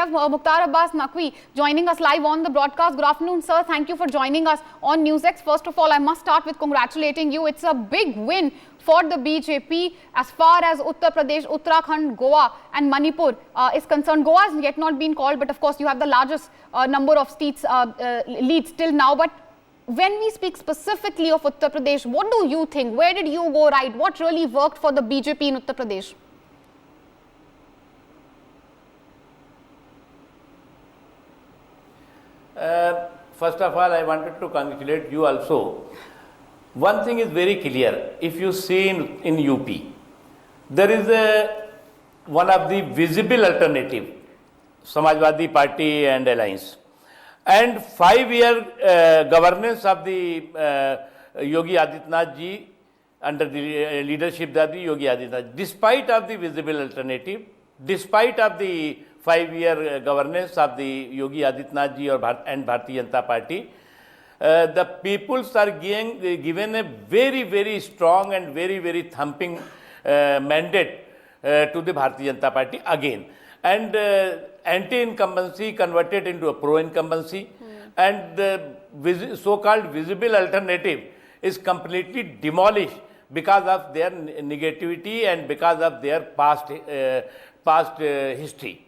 have Mukhtar Abbas Naqvi joining us live on the broadcast. Good afternoon, sir. Thank you for joining us on NewsX. First of all, I must start with congratulating you. It's a big win for the BJP as far as Uttar Pradesh, Uttarakhand, Goa and Manipur is concerned. Goa has yet not been called, but of course you have the largest number of seats leads till now. But when we speak specifically of Uttar Pradesh, what do you think? Where did you go right? What really worked for the BJP in Uttar Pradesh? First of all, I wanted to congratulate you also. One thing is very clear. If you see in UP, there is one of the visible alternative, Samajwadi Party and Alliance, and 5-year governance of the Yogi Adityanath ji under the leadership of the Yogi Adityanath. Despite of the visible alternative, despite of the 5-year governance of the Yogi Adityanath ji and Bharatiya Janata Party, the peoples are given a very, very strong and very, very thumping mandate to the Bharatiya Janata Party again. And anti-incumbency converted into a pro-incumbency, and the so-called visible alternative is completely demolished because of their negativity and because of their past history.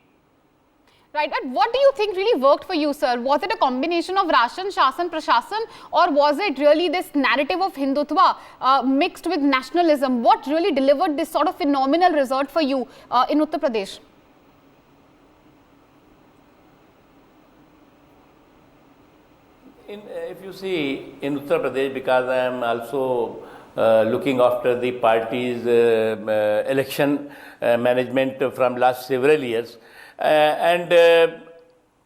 Right, but what do you think really worked for you, sir? Was it a combination of Ration, Shasan, Prashasan, or was it really this narrative of Hindutva mixed with nationalism? What really delivered this sort of phenomenal result for you in Uttar Pradesh? If you see in Uttar Pradesh, because I am also looking after the party's election management from last several years, and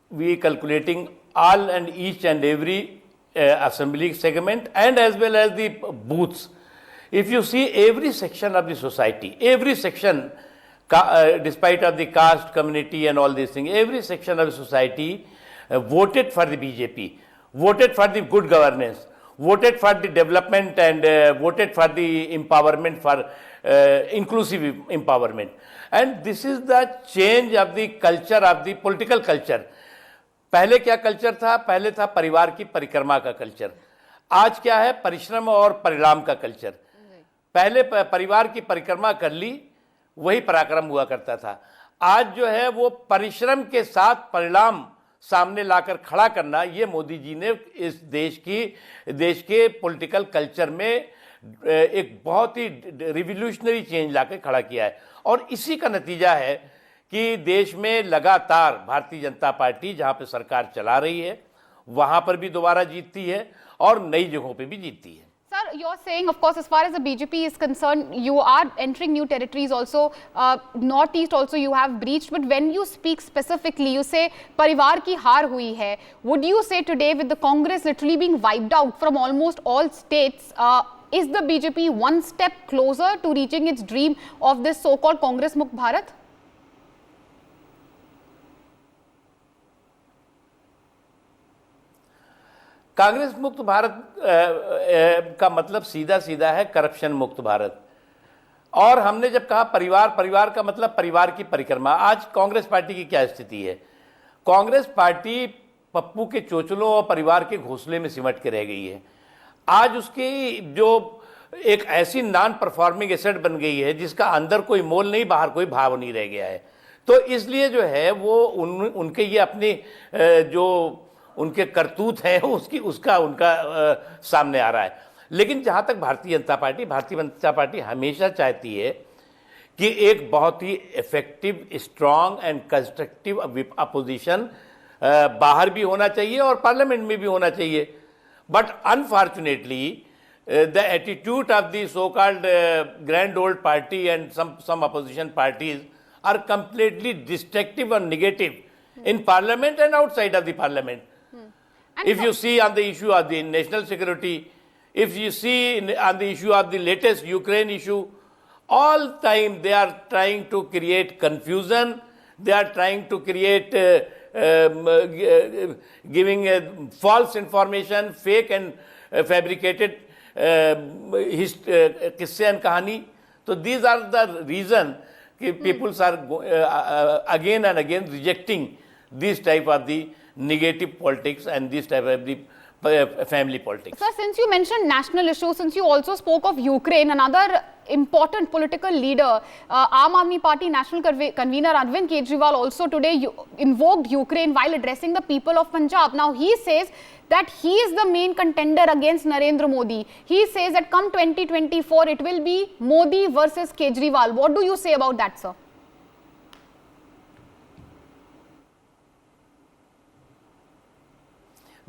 we calculating all and each and every assembly segment and as well as the booths. If you see every section of the society, every section, despite of the caste, community and all these things, every section of the society voted for the BJP, voted for the good governance, voted for the development, and voted for the empowerment, for inclusive empowerment. And this is the change of the culture, of the political culture. पहले क्या culture था? पहले था परिवार की परिक्रमा का culture. आज क्या है? परिश्रम और परिणाम का कल्चर. पहले परिवार की परिक्रमा कर ली, वही पराक्रम हुआ करता था. आज जो है वो परिश्रम के साथ परिणाम सामने लाकर खड़ा करना, ये मोदी जी ने इस देश के पॉलिटिकल कल्चर में एक बहुत ही रिवोल्यूशनरी चेंज लाकर खड़ा किया है. और इसी का नतीजा है कि देश में लगातार भारतीय जनता पार्टी जहां पे सरकार चला रही है, वहां पर भी दोबारा जीतती है और नई जगहों पे भी जीतती है. Sir, you're saying, of course, as far as the BJP is concerned, you are entering new territories also. Northeast also you have breached. But when you speak specifically, you say parivar ki haar hui hai. Would you say today, with the Congress literally being wiped out from almost all states, is the BJP one step closer to reaching its dream of this so-called Congress Mukt Bharat? Congress मुक्त भारत का मतलब सीधा सीधा है corruption मुक्त भारत. और हमने जब कहा परिवार का मतलब परिवार की परिक्रमा. आज कांग्रेस पार्टी की क्या स्थिति है? कांग्रेस पार्टी पप्पू के चोचलों और परिवार के घोंसले में सिमट के रह गई है. आज उसकी जो एक ऐसी नॉन परफॉर्मिंग एसेट बन गई है जिसका अंदर कोई मोल नहीं, बाहर कोई भाव नहीं रह गया है. तो इसलिए जो है वो उनके ये अपनी जो उनके करतूत हैं उनका सामने आ रहा है. लेकिन जहां तक भारतीय जनता पार्टी हमेशा चाहती है कि एक बहुत ही effective, strong and constructive opposition बाहर भी होना चाहिए और पार्लियामेंट में भी होना चाहिए. But unfortunately the attitude of the so-called grand old party and some opposition parties are completely destructive and negative in parliament and outside of the parliament. If you see on the issue of the national security, if you see on the issue of the latest Ukraine issue, all time they are trying to create confusion, they are trying to create giving false information, fake and fabricated किस्से and कहानी. तो these are the reason कि peoples are again and again rejecting this type of the negative politics and this type of the family politics. Sir, since you mentioned national issues, since you also spoke of Ukraine, another important political leader, Aam Aadmi Party National Convener Arvind Kejriwal also today invoked Ukraine while addressing the people of Punjab. Now he says that he is the main contender against Narendra Modi. He says that come 2024 it will be Modi versus Kejriwal. What do you say about that, sir?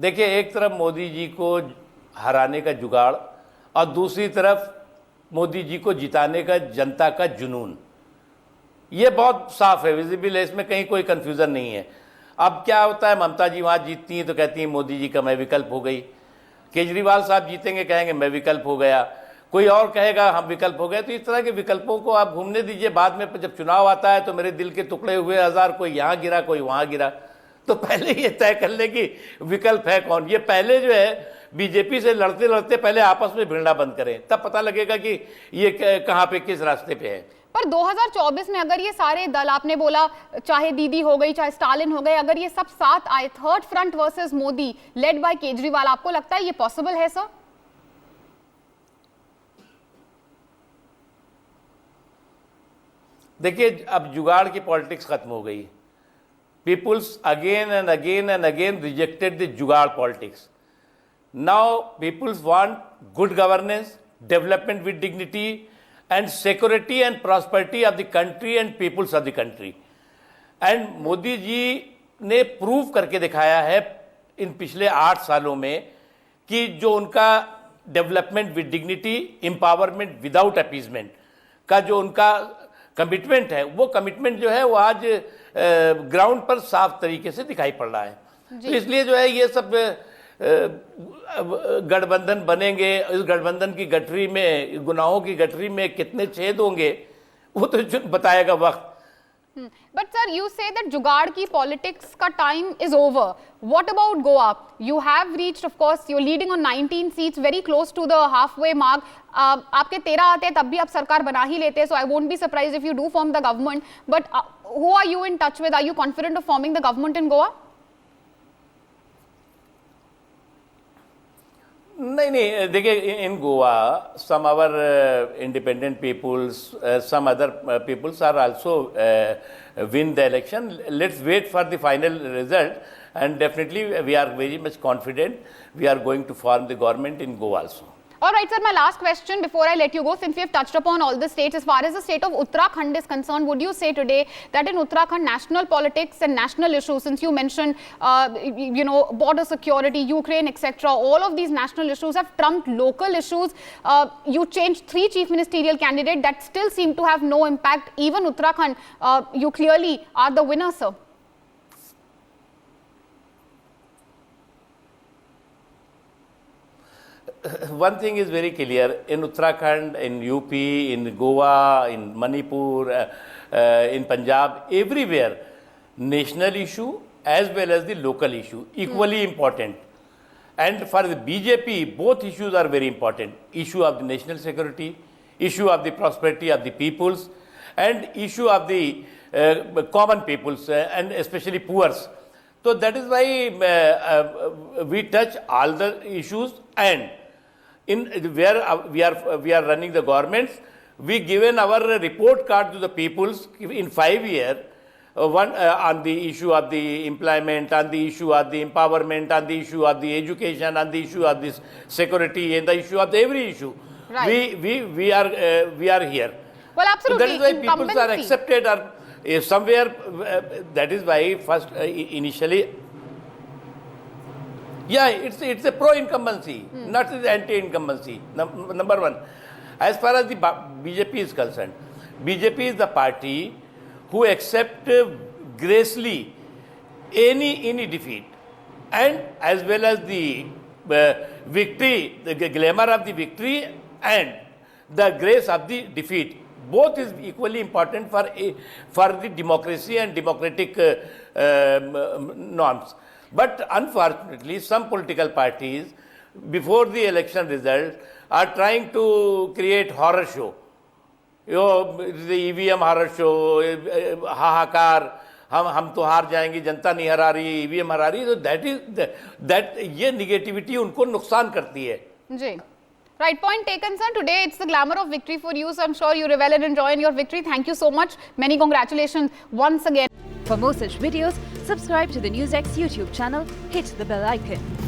देखिए, एक तरफ मोदी जी को हराने का जुगाड़ और दूसरी तरफ मोदी जी को जिताने का जनता का जुनून, ये बहुत साफ है, विजिबल है, इसमें कहीं कोई कंफ्यूजन नहीं है। अब क्या होता है, ममता जी वहाँ जीतती हैं तो कहती हैं मोदी जी का मैं विकल्प हो गई, केजरीवाल साहब जीतेंगे कहेंगे मैं विकल्प हो गया, कोई और कहेगा हम विकल्प हो गए। तो इस तरह के विकल्पों को आप घूमने दीजिए, बाद में जब चुनाव आता है तो मेरे दिल के टुकड़े हुए हजार, कोई यहाँ गिरा कोई वहाँ गिरा। तो पहले ये तय कर ले कि विकल्प है कौन। ये पहले जो है बीजेपी से लड़ते लड़ते पहले आपस में भिड़ना बंद करें, तब पता लगेगा कि ये कहाँ पे किस रास्ते पे है। पर 2024 में अगर ये सारे दल, आपने बोला चाहे दीदी हो गई चाहे स्टालिन हो गए, अगर ये सब साथ आए, third front versus Modi led by Kejriwal, आपको लगता है ये पॉसिबल है सर? देखिए, अब जुगाड़ की पॉलिटिक्स खत्म हो गई। Peoples again and again rejected the jugaad politics. Now peoples want good governance, development with dignity and security and prosperity of the country and peoples of the country. And Modi ji ने prove करके दिखाया है इन पिछले 8 सालों में कि जो उनका development with dignity, empowerment without appeasement का जो उनका कमिटमेंट है, वो कमिटमेंट जो है वो आज ग्राउंड पर साफ तरीके से दिखाई पड़ रहा है। तो इसलिए जो है ये सब गठबंधन बनेंगे, इस गठबंधन की गठरी में, गुनाहों की गठरी में कितने छेद होंगे वो तो बताएगा वक्त। But sir, you say that जुगाड़ की politics का time is over. What about Goa? You have reached, of course, you're leading on 19 seats, very close to the halfway mark. आपके 13 आते हैं तब भी आप सरकार बना ही लेते हैं, so I won't be surprised if you do form the government. But who are you in touch with? Are you confident of forming the government in Goa? नहीं, देखिए, इन Goa some our independent peoples, some other peoples are also win the election. Let's wait for the final result, and definitely we are very much confident we are going to form the government in Goa also. All right, sir, my last question before I let you go, since we have touched upon all the states, as far as the state of Uttarakhand is concerned, would you say today that in Uttarakhand, national politics and national issues, since you mentioned, border security, Ukraine, etc., all of these national issues have trumped local issues? You changed 3 chief ministerial candidates that still seem to have no impact. Even Uttarakhand, you clearly are the winner, sir. One thing is very clear, in Uttarakhand, in UP, in Goa, in Manipur, in Punjab, everywhere, national issue as well as the local issue, equally important. And for the BJP, both issues are very important. Issue of the national security, issue of the prosperity of the peoples, and issue of the common peoples, and especially poor. So that is why we touch all the issues, and in where we are running the governments, we given our report card to the peoples in 5 years, one on the issue of the employment, on the issue of the empowerment, on the issue of the education, on the issue of this security, and the issue of every issue. Right. We are here. Well, absolutely. So that is why people are accepted, or somewhere. That is why first initially. Yeah, it's a pro-incumbency, not the anti-incumbency. Number one. As far as the BJP is concerned, BJP is the party who accept gracefully any defeat, and as well as the victory, the glamour of the victory and the grace of the defeat. Both is equally important for the democracy and democratic norms. But unfortunately, some political parties, before the election result, are trying to create horror show. The EVM horror show, Hahakar, हम तो हार जाएंगे, जनता नहीं हरा रही, EVM हरा रही है, तो दैट ये निगेटिविटी उनको नुकसान करती है जी। Right, point taken, sir. Today it's the glamour of victory for you, so I'm sure you revel and enjoy in your victory. Thank you so much. Many congratulations once again. For more such videos, subscribe to the NewsX YouTube channel, hit the bell icon.